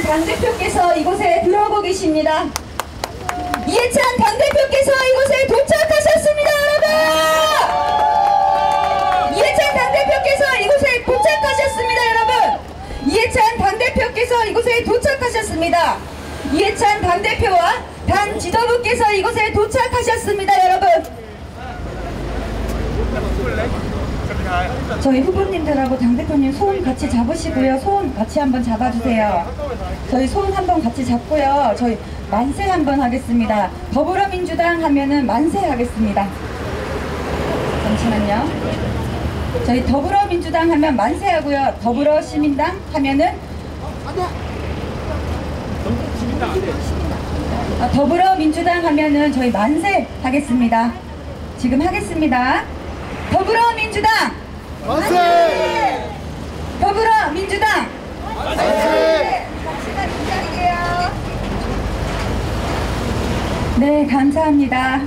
당대표께서 이곳에 들어오고 계십니다. 이해찬 당대표께서 이곳에 도착하셨습니다, 여러분! 이해찬 당대표께서 이곳에 도착하셨습니다, 여러분! 이해찬 당대표께서 이곳에 도착하셨습니다. 이해찬 당대표와 당 지도부께서 이곳에 도착하셨습니다, 여러분! 저희 후보님들하고 당대표님 손 같이 잡으시고요. 손 같이 한번 잡아주세요. 저희 손 한번 같이 잡고요. 저희 만세 한번 하겠습니다. 더불어민주당 하면은 만세 하겠습니다. 잠시만요. 저희 더불어민주당 하면 만세 하고요. 더불어시민당 하면은 더불어민주당 하면은 저희 만세 하겠습니다. 지금 하겠습니다. 더불어민주당 만세! 더불어민주당 만세! 잠시만 기다릴게요. 네, 감사합니다.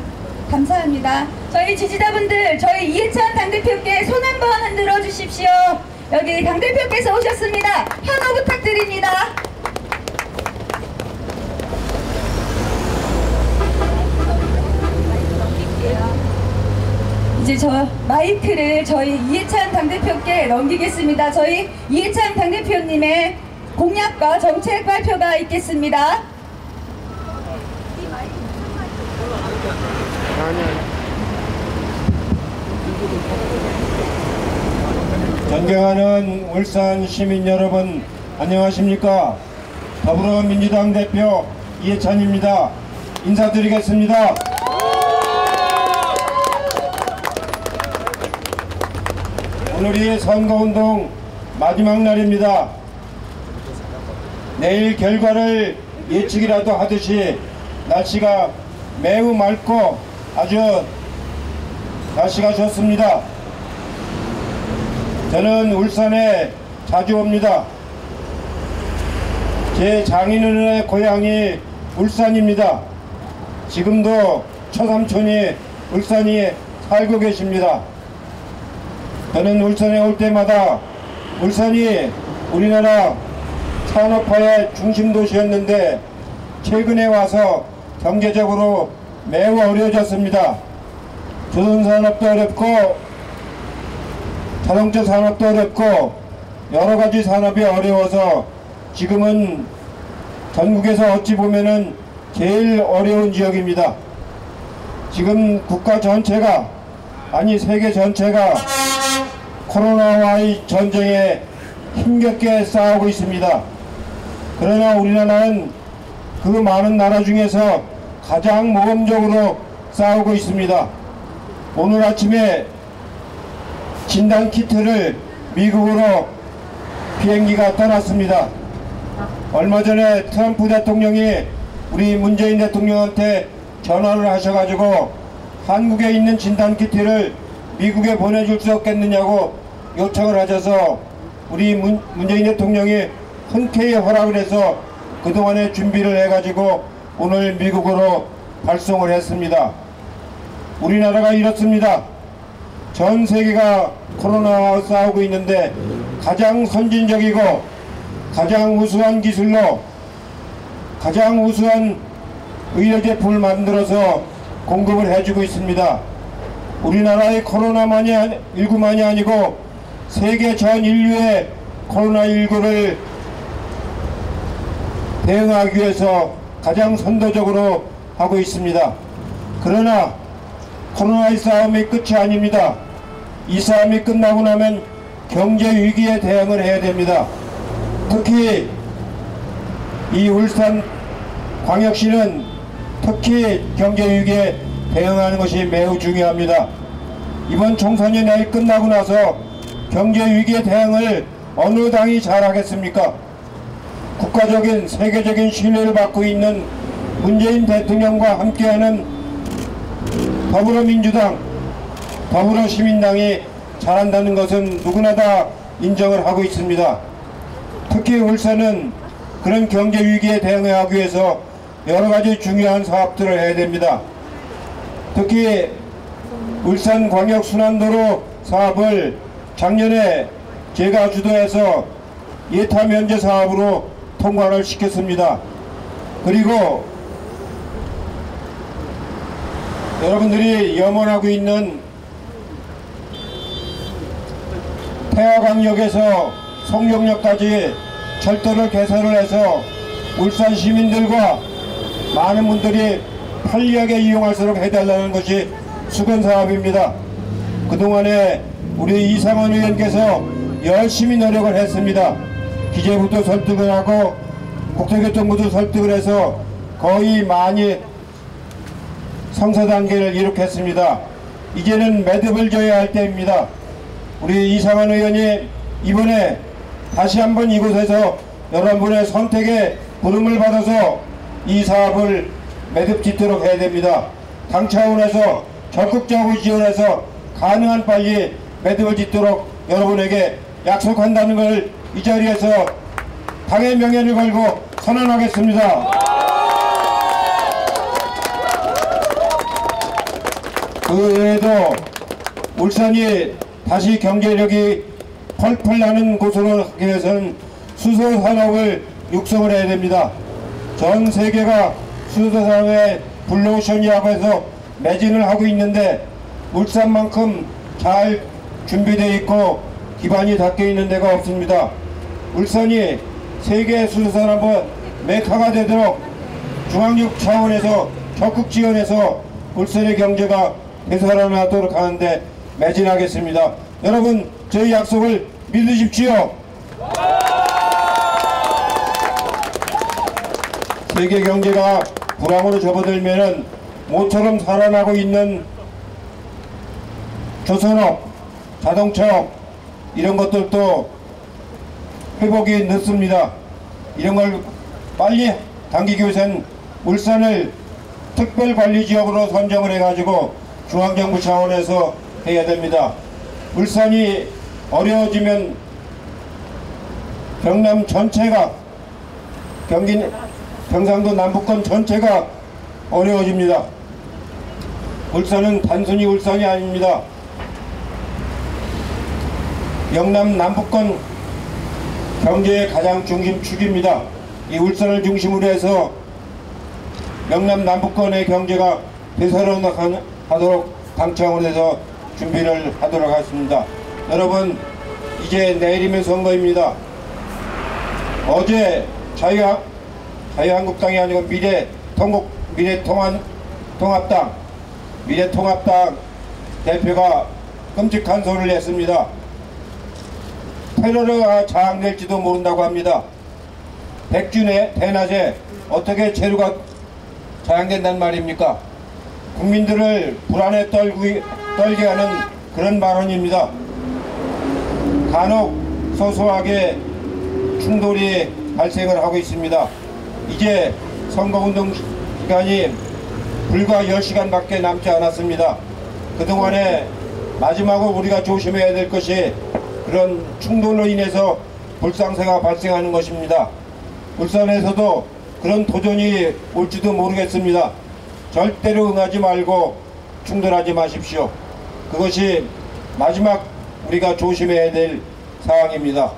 감사합니다. 저희 지지자분들, 저희 이해찬 당대표께 손 한번 흔들어 주십시오. 여기 당대표께서 오셨습니다. 환호 부탁드립니다. 이제 저 마이크를 저희 이해찬 당대표께 넘기겠습니다. 저희 이해찬 당대표님의 공약과 정책 발표가 있겠습니다. 존경하는 울산 시민 여러분, 안녕하십니까? 더불어민주당 대표 이해찬입니다. 인사드리겠습니다. 오늘이 선거운동 마지막 날입니다. 내일 결과를 예측이라도 하듯이 날씨가 매우 맑고 아주 날씨가 좋습니다. 저는 울산에 자주 옵니다. 제 장인어른의 고향이 울산입니다. 지금도 처삼촌이 울산에 살고 계십니다. 저는 울산에 올 때마다 울산이 우리나라 산업화의 중심 도시였는데 최근에 와서 경제적으로 매우 어려워졌습니다. 조선산업도 어렵고 자동차 산업도 어렵고 여러가지 산업이 어려워서 지금은 전국에서 어찌 보면은 제일 어려운 지역입니다. 지금 국가 전체가, 아니 세계 전체가 코로나와의 전쟁에 힘겹게 싸우고 있습니다. 그러나 우리나라는 그 많은 나라 중에서 가장 모범적으로 싸우고 있습니다. 오늘 아침에 진단키트를 미국으로 비행기가 떠났습니다. 얼마 전에 트럼프 대통령이 우리 문재인 대통령한테 전화를 하셔가지고 한국에 있는 진단키트를 미국에 보내줄 수 없겠느냐고 요청을 하셔서 우리 문재인 대통령이 흔쾌히 허락을 해서 그동안에 준비를 해가지고 오늘 미국으로 발송을 했습니다. 우리나라가 이렇습니다. 전 세계가 코로나와 싸우고 있는데 가장 선진적이고 가장 우수한 기술로 가장 우수한 의료제품을 만들어서 공급을 해주고 있습니다. 우리나라의 코로나19만이 아니고 세계 전 인류의 코로나19를 대응하기 위해서 가장 선도적으로 하고 있습니다. 그러나 코로나의 싸움이 끝이 아닙니다. 이 싸움이 끝나고 나면 경제 위기에 대응을 해야 됩니다. 특히 이 울산 광역시는 특히 경제 위기에 대응하는 것이 매우 중요합니다. 이번 총선이 내일 끝나고 나서 경제 위기에 대응을 어느 당이 잘하겠습니까? 국가적인 세계적인 신뢰를 받고 있는 문재인 대통령과 함께하는 더불어민주당, 더불어시민당이 잘한다는 것은 누구나 다 인정을 하고 있습니다. 특히 울산은 그런 경제 위기에 대응하기 위해서 여러가지 중요한 사업들을 해야 됩니다. 특히 울산광역순환도로 사업을 작년에 제가 주도해서 예타 면제 사업으로 통과를 시켰습니다. 그리고 여러분들이 염원하고 있는 태화강역에서 송정역까지 철도를 개설을 해서 울산 시민들과 많은 분들이 편리하게 이용할 수 있도록 해달라는 것이 수건사업입니다. 그동안에 우리 이상원 의원께서 열심히 노력을 했습니다. 기재부도 설득을 하고 국토교통부도 설득을 해서 거의 많이 성사 단계를 이룩했습니다. 이제는 매듭을 져야 할 때입니다. 우리 이상원 의원이 이번에 다시 한번 이곳에서 여러분의 선택에 부름을 받아서 이 사업을 매듭 짓도록 해야 됩니다. 당 차원에서 적극적으로 지원해서 가능한 빨리 매듭을 짓도록 여러분에게 약속한다는 걸 이 자리에서 당의 명예를 걸고 선언하겠습니다. 그 외에도 울산이 다시 경제력이 펄펄 나는 곳으로 하기 위해서는 수소산업을 육성을 해야 됩니다. 전 세계가 수소산업의 블루오션이라고 해서 매진을 하고 있는데 울산만큼 잘 준비되어 있고 기반이 닦여 있는 데가 없습니다. 울산이 세계 수소산업의 메카가 되도록 중앙육 차원에서 적극 지원해서 울산의 경제가 되살아나도록 하는데 매진하겠습니다. 여러분 저희 약속을 믿으십시오. 세계 경제가 불황으로 접어들면은 모처럼 살아나고 있는 조선업, 자동차업 이런 것들도 회복이 늦습니다. 이런 걸 빨리 당기기 위해서는 울산을 특별관리지역으로 선정을 해가지고 중앙정부 차원에서 해야 됩니다. 울산이 어려워지면 경남 전체가 경상도 남북권 전체가 어려워집니다. 울산은 단순히 울산이 아닙니다. 영남 남북권 경제의 가장 중심축입니다. 이 울산을 중심으로 해서 영남 남북권의 경제가 되살아나도록 당 차원에서 준비를 하도록 하겠습니다. 여러분 이제 내일이면 선거입니다. 어제 자유한국당이 아니고 미래통합당 대표가 끔찍한 소리를 했습니다. 테러가 장악될지도 모른다고 합니다. 백준의 대낮에 어떻게 체류가 자양된단 말입니까? 국민들을 불안에 떨게 하는 그런 발언입니다. 간혹 소소하게 충돌이 발생을 하고 있습니다. 이제 선거운동 시간이 불과 10시간밖에 남지 않았습니다. 그동안에 마지막으로 우리가 조심해야 될 것이 그런 충돌로 인해서 불상사가 발생하는 것입니다. 울산에서도 그런 도전이 올지도 모르겠습니다. 절대로 응하지 말고 충돌하지 마십시오. 그것이 마지막 우리가 조심해야 될 상황입니다.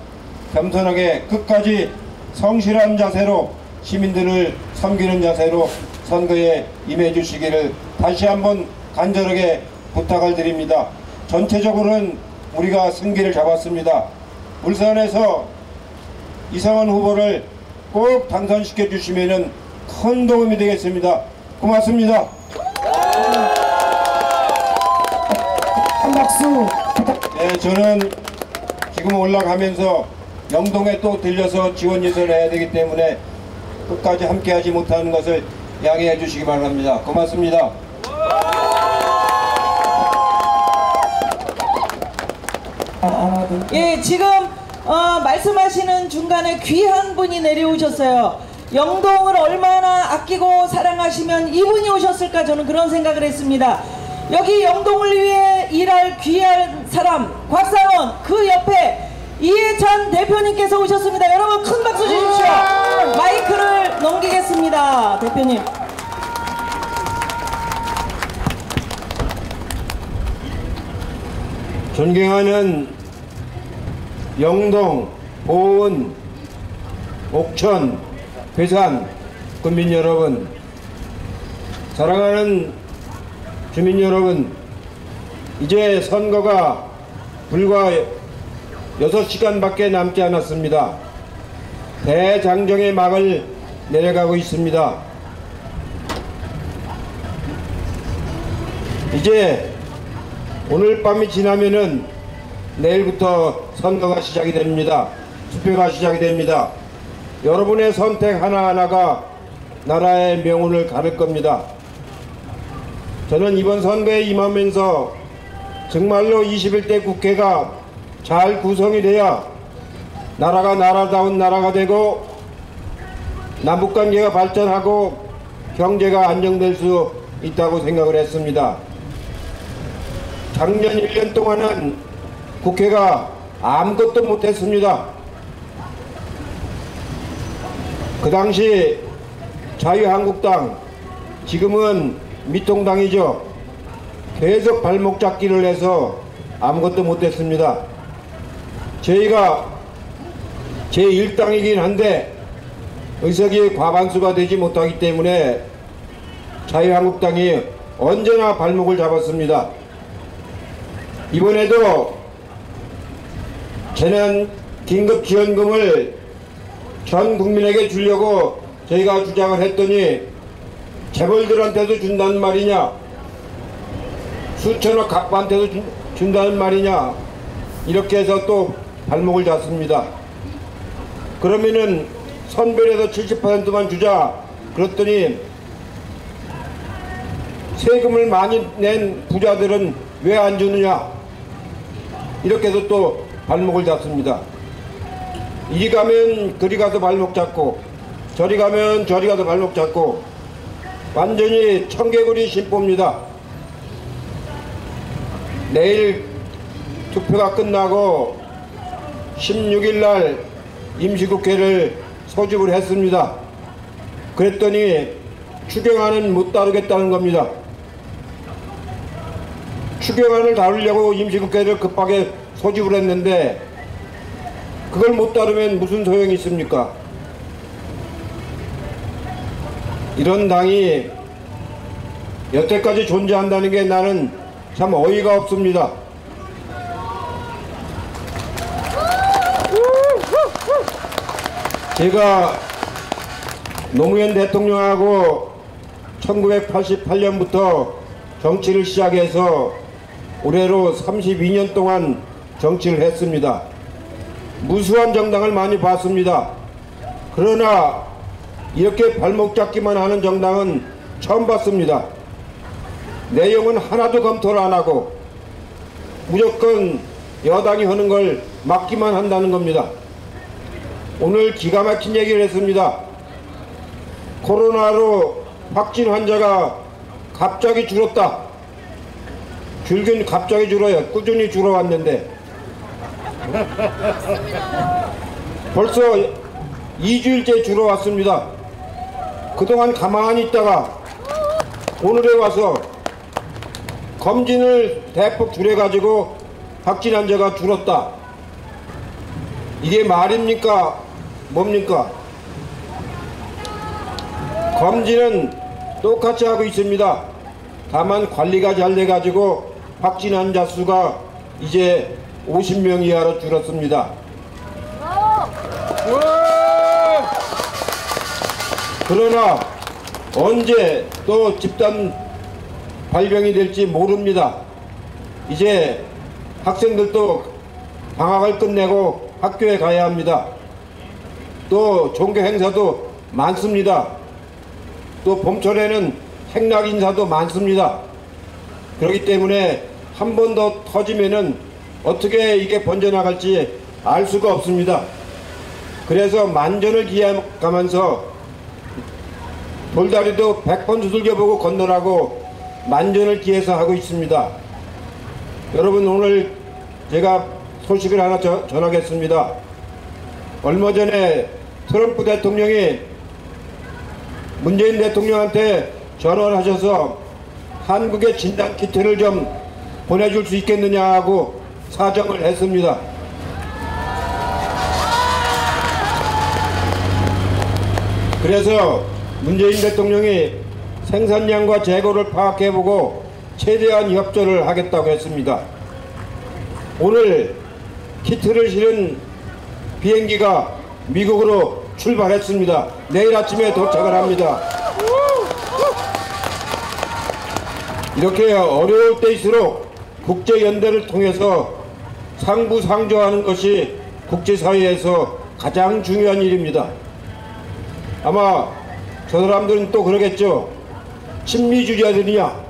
겸손하게 끝까지 성실한 자세로 시민들을 섬기는 자세로 선거에 임해 주시기를 다시 한번 간절하게 부탁을 드립니다. 전체적으로는 우리가 승기를 잡았습니다. 울산에서 이상원 후보를 꼭 당선시켜 주시면 큰 도움이 되겠습니다. 고맙습니다. 한 박수. 네, 저는 지금 올라가면서 영동에 또 들려서 지원 예선을 해야 되기 때문에 끝까지 함께하지 못하는 것을 양해해 주시기 바랍니다. 고맙습니다. 예, 지금 말씀하시는 중간에 귀한 분이 내려오셨어요. 영동을 얼마나 아끼고 사랑하시면 이분이 오셨을까 저는 그런 생각을 했습니다. 여기 영동을 위해 일할 귀한 사람 곽상원, 그 옆에 이해찬 대표님께서 오셨습니다. 여러분 큰 박수 주십시오. 마이크를 넘기겠습니다. 대표님. 존경하는 영동, 보은, 옥천, 괴산 국민 여러분, 사랑하는 주민 여러분, 이제 선거가 불과 6시간밖에 남지 않았습니다. 대장정의 막을 내려가고 있습니다. 이제 오늘 밤이 지나면은 내일부터 선거가 시작이 됩니다. 투표가 시작이 됩니다. 여러분의 선택 하나하나가 나라의 명운을 가를 겁니다. 저는 이번 선거에 임하면서 정말로 21대 국회가 잘 구성이 돼야 나라가 나라다운 나라가 되고 남북관계가 발전하고 경제가 안정될 수 있다고 생각을 했습니다. 작년 1년 동안은 국회가 아무것도 못했습니다. 그 당시 자유한국당, 지금은 미통당이죠. 계속 발목 잡기를 해서 아무것도 못했습니다. 저희가 제1당이긴 한데 의석이 과반수가 되지 못하기 때문에 자유한국당이 언제나 발목을 잡았습니다. 이번에도 재난 긴급지원금을 전 국민에게 주려고 저희가 주장을 했더니 재벌들한테도 준다는 말이냐, 수천억 갑부한테도 준다는 말이냐, 이렇게 해서 또 발목을 잡습니다. 그러면은 선별해서 70%만 주자 그랬더니 세금을 많이 낸 부자들은 왜 안 주느냐, 이렇게 해서 또 발목을 잡습니다. 이리 가면 그리 가서 발목 잡고 저리 가면 저리 가서 발목 잡고 완전히 청개구리 심보입니다. 내일 투표가 끝나고 16일날 임시국회를 소집을 했습니다. 그랬더니 추경안은 못 다루겠다는 겁니다. 추경안을 다루려고 임시국회를 급하게 소집을 했는데 그걸 못 다루면 무슨 소용이 있습니까? 이런 당이 여태까지 존재한다는 게 나는 참 어이가 없습니다. 제가 노무현 대통령하고 1988년부터 정치를 시작해서 올해로 32년 동안 정치를 했습니다. 무수한 정당을 많이 봤습니다. 그러나 이렇게 발목 잡기만 하는 정당은 처음 봤습니다. 내용은 하나도 검토를 안 하고 무조건 여당이 하는 걸 막기만 한다는 겁니다. 오늘 기가 막힌 얘기를 했습니다. 코로나로 확진 환자가 갑자기 줄었다. 줄긴 갑자기 줄어요. 꾸준히 줄어왔는데 벌써 2주일째 줄어왔습니다. 그동안 가만히 있다가 오늘에 와서 검진을 대폭 줄여가지고 확진 환자가 줄었다. 이게 말입니까? 뭡니까? 검진은 똑같이 하고 있습니다. 다만 관리가 잘 돼가지고 확진 환자 수가 이제 50명 이하로 줄었습니다. 그러나 언제 또 집단 발병이 될지 모릅니다. 이제 학생들도 방학을 끝내고 학교에 가야 합니다. 또 종교 행사도 많습니다. 또 봄철에는 행락 인사도 많습니다. 그렇기 때문에 한 번 더 터지면은 어떻게 이게 번져나갈지 알 수가 없습니다. 그래서 만전을 기해가면서 돌다리도 100번 두들겨보고 건너라고 만전을 기해서 하고 있습니다. 여러분, 오늘 제가 소식을 하나 전하겠습니다. 얼마 전에 트럼프 대통령이 문재인 대통령한테 전화를 하셔서 한국에 진단키트를 좀 보내줄 수 있겠느냐 하고 사정을 했습니다. 그래서 문재인 대통령이 생산량과 재고를 파악해보고 최대한 협조를 하겠다고 했습니다. 오늘 키트를 실은 비행기가 미국으로 출발했습니다. 내일 아침에 도착을 합니다. 이렇게 어려울 때일수록 국제연대를 통해서 상부상조하는 것이 국제사회에서 가장 중요한 일입니다. 아마 저 사람들은 또 그러겠죠. 친미주의자들이냐?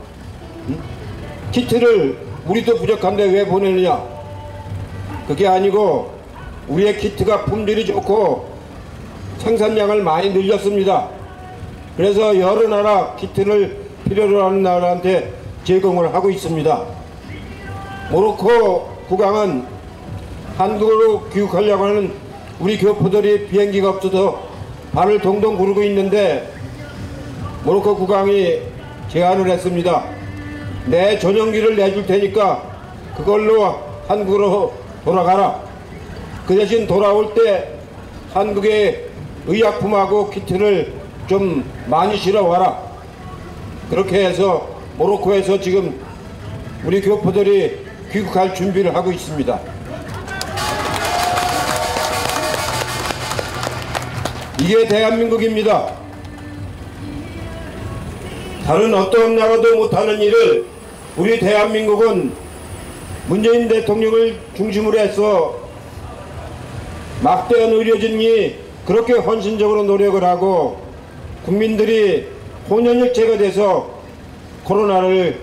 키트를 우리도 부족한데 왜 보내느냐? 그게 아니고 우리의 키트가 품질이 좋고 생산량을 많이 늘렸습니다. 그래서 여러 나라 키트를 필요로 하는 나라한테 제공을 하고 있습니다. 모로코 국왕은 한국으로 귀국하려고 하는 우리 교포들이 비행기가 없어서 발을 동동 구르고 있는데 모로코 국왕이 제안을 했습니다. 내 전용기를 내줄 테니까 그걸로 한국으로 돌아가라. 그 대신 돌아올 때 한국의 의약품하고 키트를 좀 많이 실어와라. 그렇게 해서 모로코에서 지금 우리 교포들이 귀국할 준비를 하고 있습니다. 이게 대한민국입니다. 다른 어떤 나라도 못하는 일을 우리 대한민국은 문재인 대통령을 중심으로 해서 막대한 의료진이 그렇게 헌신적으로 노력을 하고 국민들이 혼연일체가 돼서 코로나를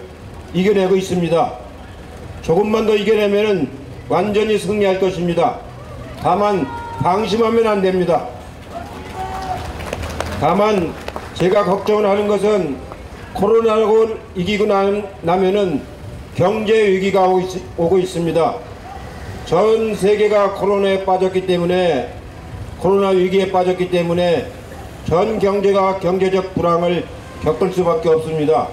이겨내고 있습니다. 조금만 더 이겨내면 완전히 승리할 것입니다. 다만 방심하면 안 됩니다. 다만 제가 걱정하는 것은 코로나를 이기고 나면은 경제 위기가 오고 있습니다. 전 세계가 코로나에 빠졌기 때문에 코로나 위기에 빠졌기 때문에 전 경제가 경제적 불황을 겪을 수밖에 없습니다.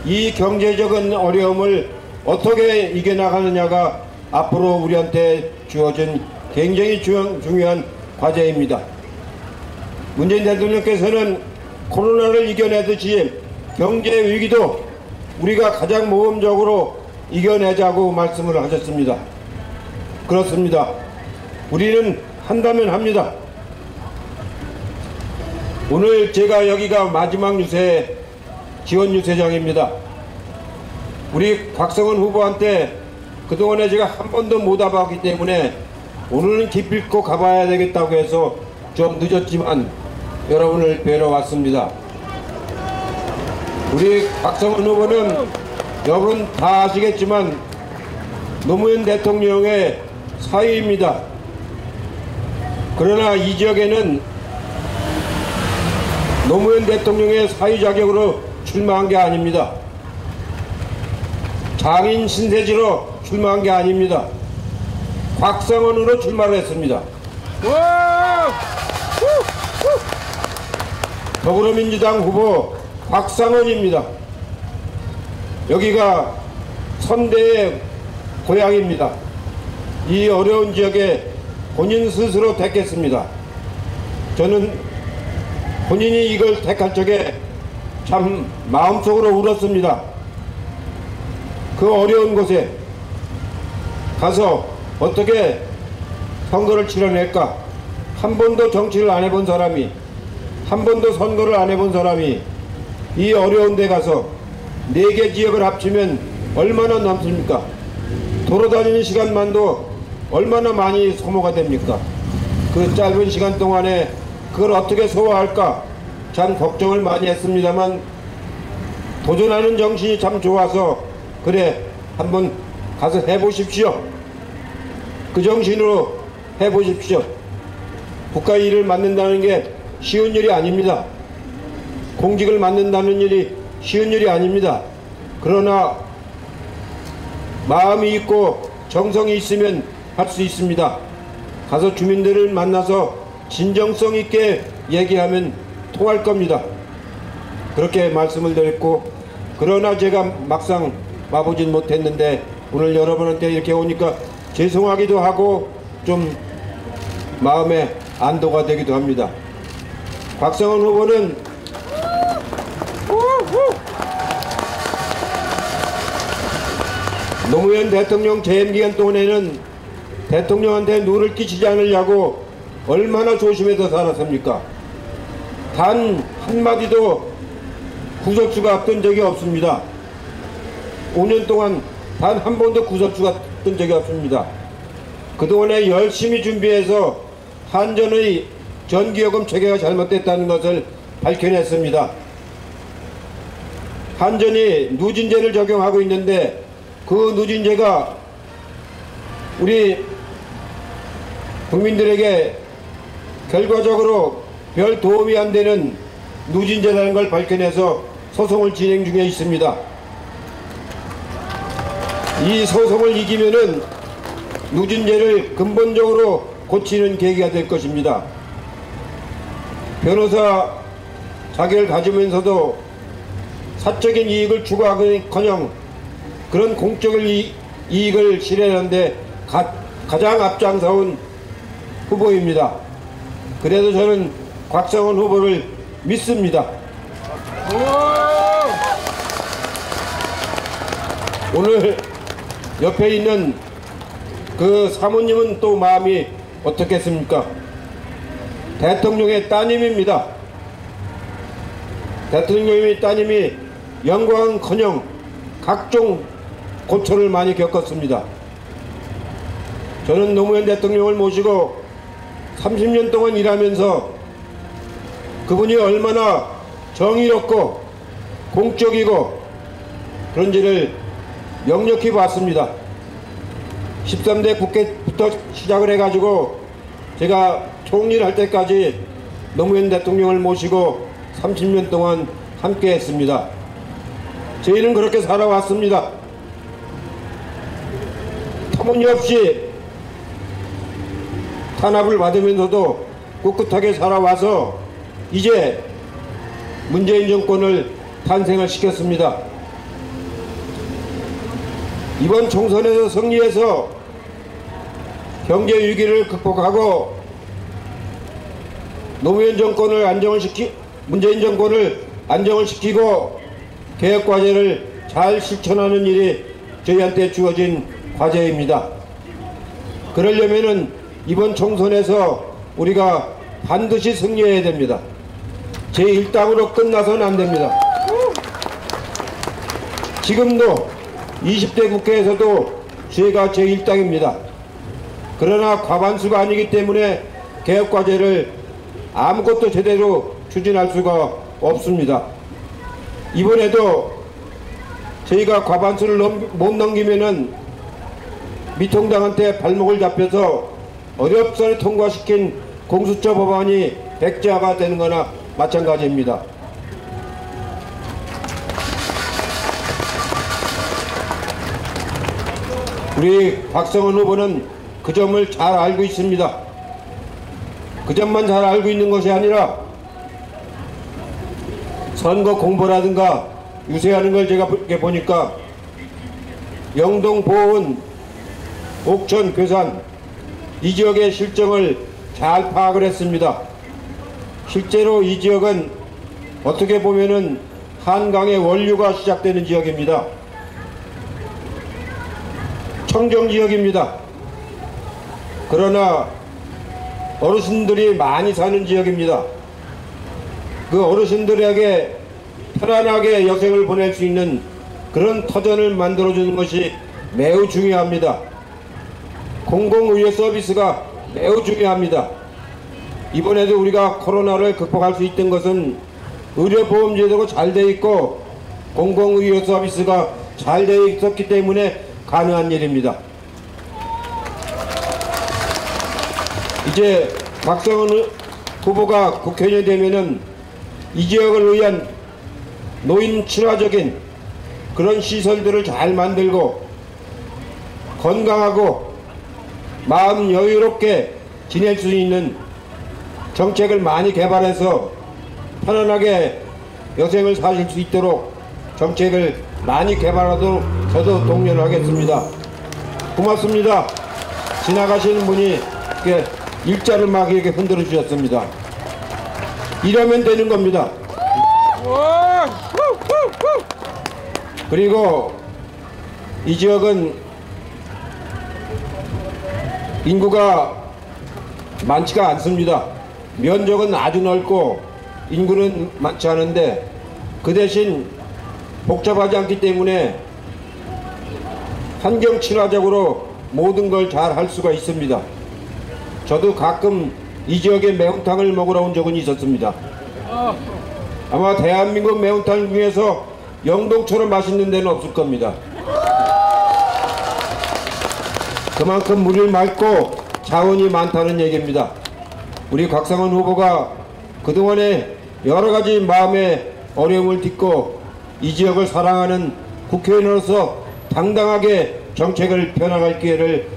이 경제적인 어려움을 어떻게 이겨나가느냐가 앞으로 우리한테 주어진 굉장히 중요한 과제입니다. 문재인 대통령께서는 코로나를 이겨내듯이 경제 위기도 우리가 가장 모험적으로 이겨내자고 말씀을 하셨습니다. 그렇습니다. 우리는 한다면 합니다. 오늘 제가 여기가 마지막 유세 지원 유세장입니다. 우리 곽성은 후보한테 그동안에 제가 한 번도 못 와봤기 때문에 오늘은 기필코 가봐야 되겠다고 해서 좀 늦었지만 여러분을 뵈러 왔습니다. 우리 곽성은 후보는 여러분 다 아시겠지만 노무현 대통령의 사위입니다. 그러나 이 지역에는 노무현 대통령의 사위 자격으로 출마한 게 아닙니다. 장인 신세지로 출마한 게 아닙니다. 곽성원으로 출마를 했습니다. 더불어민주당 후보 곽상원입니다. 여기가 선대의 고향입니다. 이 어려운 지역에 본인 스스로 택했습니다. 저는 본인이 이걸 택할 적에 참 마음속으로 울었습니다. 그 어려운 곳에 가서 어떻게 선거를 치러낼까? 한 번도 정치를 안 해본 사람이, 한 번도 선거를 안 해본 사람이 이 어려운 데 가서 4개 지역을 합치면 얼마나 남습니까? 돌아다니는 시간만도 얼마나 많이 소모가 됩니까? 그 짧은 시간 동안에 그걸 어떻게 소화할까? 참 걱정을 많이 했습니다만 도전하는 정신이 참 좋아서 그래 한번 가서 해보십시오. 그 정신으로 해보십시오. 국가 일을 맡는다는 게 쉬운 일이 아닙니다. 공직을 맡는다는 일이 쉬운 일이 아닙니다. 그러나 마음이 있고 정성이 있으면 할 수 있습니다. 가서 주민들을 만나서 진정성 있게 얘기하면 통할 겁니다. 그렇게 말씀을 드렸고, 그러나 제가 막상 와보진 못했는데 오늘 여러분한테 이렇게 오니까 죄송하기도 하고 좀 마음에 안도가 되기도 합니다. 곽성원 후보는 노무현 대통령 재임 기간 동안에는 대통령한테 누를 끼치지 않으려고 얼마나 조심해서 살았습니까? 단 한마디도 구설수가 뜬 적이 없습니다. 5년 동안 단 한 번도 구설수가 뜬 적이 없습니다. 그동안에 열심히 준비해서 한전의 전기요금 체계가 잘못됐다는 것을 밝혀냈습니다. 한전이 누진제를 적용하고 있는데 그 누진제가 우리 국민들에게 결과적으로 별 도움이 안 되는 누진제라는 걸 밝혀내서 소송을 진행 중에 있습니다. 이 소송을 이기면은 누진제를 근본적으로 고치는 계기가 될 것입니다. 변호사 자격을 가지면서도 사적인 이익을 추구하기커녕 그런 공적인 이익을 실현하는데 가장 앞장서온 후보입니다. 그래도 저는 곽성원 후보를 믿습니다. 오늘 옆에 있는 그 사모님은 또 마음이 어떻겠습니까? 대통령의 따님입니다. 대통령의 따님이 영광은커녕 각종 고초를 많이 겪었습니다. 저는 노무현 대통령을 모시고 30년 동안 일하면서 그분이 얼마나 정의롭고 공적이고 그런지를 역력히 봤습니다. 13대 국회부터 시작을 해가지고 제가 총리를 할 때까지 노무현 대통령을 모시고 30년 동안 함께 했습니다. 저희는 그렇게 살아왔습니다. 터무니없이 탄압을 받으면서도 꿋꿋하게 살아와서 이제 문재인 정권을 탄생을 시켰습니다. 이번 총선에서 승리해서 경제 위기를 극복하고 노무현 정권을 문재인 정권을 안정을 시키고 개혁 과제를 잘 실천하는 일이 저희한테 주어진 과제입니다. 그러려면은 이번 총선에서 우리가 반드시 승리해야 됩니다. 제1당으로 끝나서는 안 됩니다. 지금도 20대 국회에서도 저희가 제1당입니다. 그러나 과반수가 아니기 때문에 개혁과제를 아무것도 제대로 추진할 수가 없습니다. 이번에도 저희가 과반수를 못 넘기면은 미통당한테 발목을 잡혀서 어렵사리 통과시킨 공수처 법안이 백지화가 되는 거나 마찬가지입니다. 우리 곽성원 후보는 그 점을 잘 알고 있습니다. 그 점만 잘 알고 있는 것이 아니라 선거 공보라든가 유세하는 걸 제가 보니까 영동, 보은, 옥천, 괴산 이 지역의 실정을 잘 파악을 했습니다. 실제로 이 지역은 어떻게 보면은 한강의 원류가 시작되는 지역입니다. 청정지역입니다. 그러나 어르신들이 많이 사는 지역입니다. 그 어르신들에게 편안하게 여생을 보낼 수 있는 그런 터전을 만들어주는 것이 매우 중요합니다. 공공의료 서비스가 매우 중요합니다. 이번에도 우리가 코로나를 극복할 수 있던 것은 의료보험제도가 잘 돼 있고 공공의료 서비스가 잘 돼 있었기 때문에 가능한 일입니다. 이제 곽성원 후보가 국회의원이 되면은 이 지역을 위한 노인 친화적인 그런 시설들을 잘 만들고 건강하고 마음 여유롭게 지낼 수 있는 정책을 많이 개발해서 편안하게 여생을 사실 수 있도록 정책을 많이 개발하도록 저도 독려를 하겠습니다. 고맙습니다. 지나가시는 분이 이렇게 일자를 막 이렇게 흔들어 주셨습니다. 이러면 되는 겁니다. 그리고 이 지역은 인구가 많지가 않습니다. 면적은 아주 넓고 인구는 많지 않은데 그 대신 복잡하지 않기 때문에 환경 친화적으로 모든 걸 잘 할 수가 있습니다. 저도 가끔 이 지역에 매운탕을 먹으러 온 적은 있었습니다. 아마 대한민국 매운탕 중에서 영동처럼 맛있는 데는 없을 겁니다. 그만큼 물이 맑고 자원이 많다는 얘기입니다. 우리 곽상원 후보가 그동안에 여러가지 마음의 어려움을 딛고 이 지역을 사랑하는 국회의원으로서 당당하게 정책을 펴나갈 기회를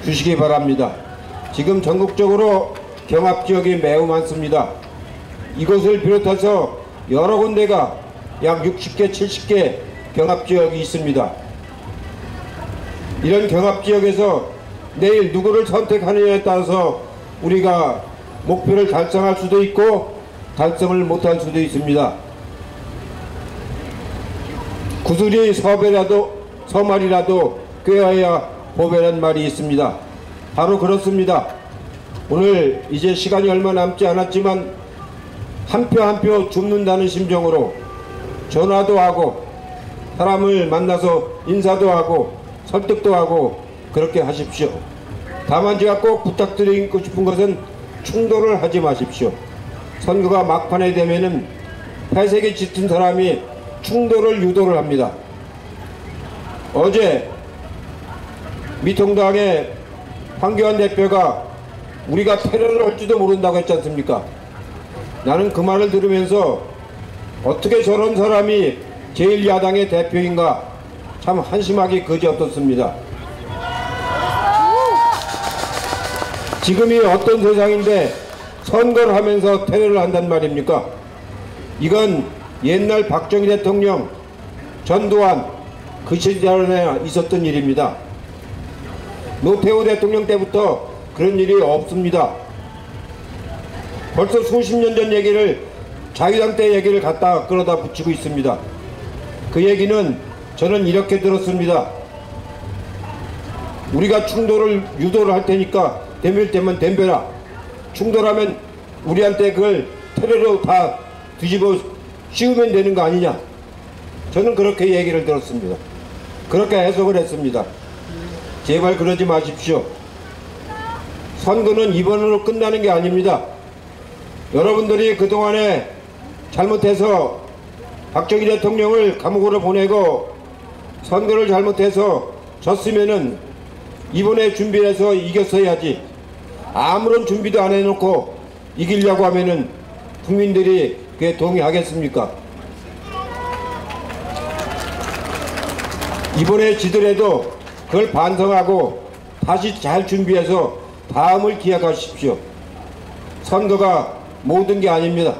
주시기 바랍니다. 지금 전국적으로 경합지역이 매우 많습니다. 이곳을 비롯해서 여러 군데가 약 60개, 70개 경합지역이 있습니다. 이런 경합지역에서 내일 누구를 선택하느냐에 따라서 우리가 목표를 달성할 수도 있고 달성을 못할 수도 있습니다. 구슬이 서말이라도 꿰어야 보배란 말이 있습니다. 바로 그렇습니다. 오늘 이제 시간이 얼마 남지 않았지만 한 표 한 표 줍는다는 심정으로 전화도 하고 사람을 만나서 인사도 하고 설득도 하고 그렇게 하십시오. 다만 제가 꼭 부탁드리고 싶은 것은 충돌을 하지 마십시오. 선거가 막판에 되면은 회색이 짙은 사람이 충돌을 유도를 합니다. 어제 미통당의 황교안 대표가 우리가 테러를 할지도 모른다고 했지 않습니까? 나는 그 말을 들으면서 어떻게 저런 사람이 제1야당의 대표인가 참 한심하기 그지없었습니다. 지금이 어떤 세상인데 선거를 하면서 테러를 한단 말입니까? 이건 옛날 박정희 대통령, 전두환 그 시절에 있었던 일입니다. 노태우 대통령 때부터 그런 일이 없습니다. 벌써 수십 년 전 얘기를 자유당 때 얘기를 갖다 끌어다 붙이고 있습니다. 그 얘기는 저는 이렇게 들었습니다. 우리가 충돌을 유도를 할 테니까 덤빌 때만 덤벼라. 충돌하면 우리한테 그걸 테러로 다 뒤집어 씌우면 되는 거 아니냐. 저는 그렇게 얘기를 들었습니다. 그렇게 해석을 했습니다. 제발 그러지 마십시오. 선거는 이번으로 끝나는 게 아닙니다. 여러분들이 그동안에 잘못해서 박정희 대통령을 감옥으로 보내고 선거를 잘못해서 졌으면은 이번에 준비해서 이겼어야지. 아무런 준비도 안 해놓고 이기려고 하면은 국민들이 그에 동의하겠습니까? 이번에 지더라도 그걸 반성하고 다시 잘 준비해서 다음을 기약하십시오. 선거가 모든 게 아닙니다.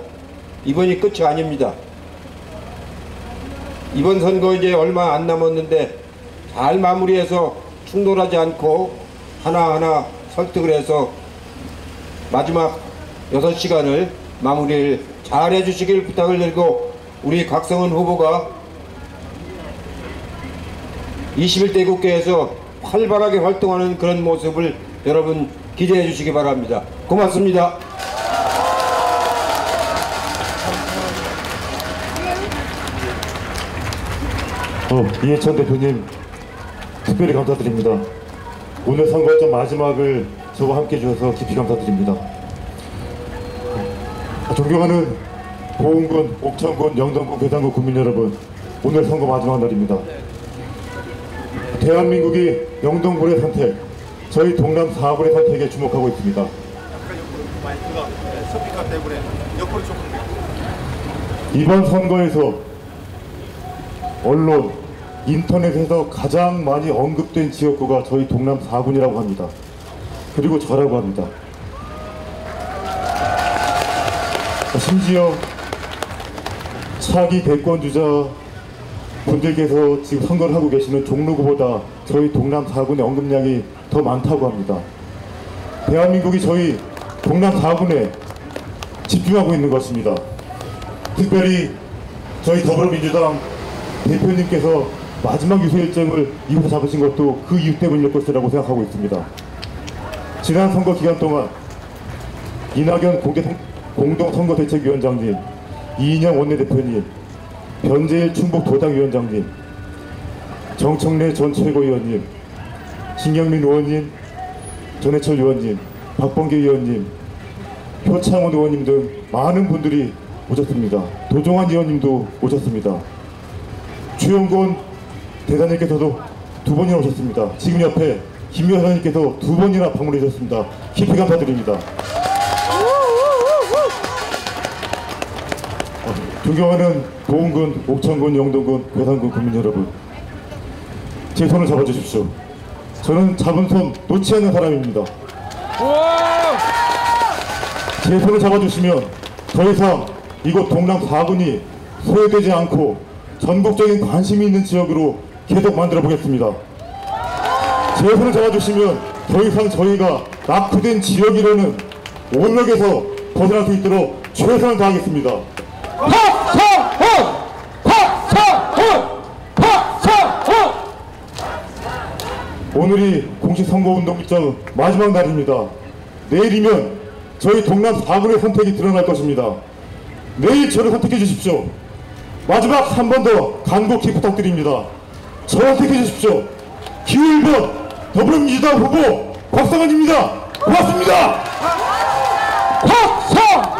이번이 끝이 아닙니다. 이번 선거 이제 얼마 안 남았는데 잘 마무리해서 충돌하지 않고 하나하나 설득을 해서 마지막 6시간을 마무리를 잘 해주시길 부탁을 드리고 우리 곽상원 후보가 21대 국회에서 활발하게 활동하는 그런 모습을 여러분 기대해 주시기 바랍니다. 고맙습니다. 이해찬 대표님 특별히 감사드립니다. 오늘 선거일정 마지막을 저와 함께 해주셔서 깊이 감사드립니다. 존경하는 보은군, 옥천군, 영동군, 괴산군 국민 여러분, 오늘 선거 마지막 날입니다. 대한민국이 영동군의 선택, 저희 동남 4군의 선택에 주목하고 있습니다. 이번 선거에서 언론, 인터넷에서 가장 많이 언급된 지역구가 저희 동남 4군이라고 합니다. 그리고 저라고 합니다. 심지어 차기 대권주자 분들께서 지금 선거를 하고 계시는 종로구보다 저희 동남 4군의 언급량이 더 많다고 합니다. 대한민국이 저희 동남 4군에 집중하고 있는 것입니다. 특별히 저희 더불어민주당 대표님께서 마지막 유세 일정을 이곳에 잡으신 것도 그 이유 때문일 것이라고 생각하고 있습니다. 지난 선거 기간 동안 이낙연 공동선거대책위원장님, 이인영 원내대표님, 변재일 충북도당위원장님, 정청래 전 최고위원님, 신경민 의원님, 전해철 의원님, 박범계 의원님, 표창원 의원님 등 많은 분들이 오셨습니다. 도종환 의원님도 오셨습니다. 주영곤 대사님께서도 2번이나 오셨습니다. 지금 옆에 김 여사님께서 2번이나 방문해 주셨습니다. 깊이 감사드립니다. 존경하는 보은군, 옥천군, 영동군, 괴산군 국민 여러분, 제 손을 잡아주십시오. 저는 잡은 손 놓지 않는 사람입니다. 제 손을 잡아주시면 더 이상 이곳 동남 4군이 소외되지 않고 전국적인 관심이 있는 지역으로 계속 만들어 보겠습니다. 제 손을 잡아주시면 더 이상 저희가 낙후된 지역이라는 원력에서 벗어날 수 있도록 최선을 다하겠습니다. 박성훈! 박성훈! 박성훈! 오늘이 공식 선거운동 일정 마지막 날입니다. 내일이면 저희 동남 4군의 선택이 드러날 것입니다. 내일 저를 선택해 주십시오. 마지막 한 번 더 간곡히 부탁드립니다. 저를 선택해 주십시오. 기호 1번 더불어민주당 후보 곽상원입니다. 고맙습니다. 박성훈!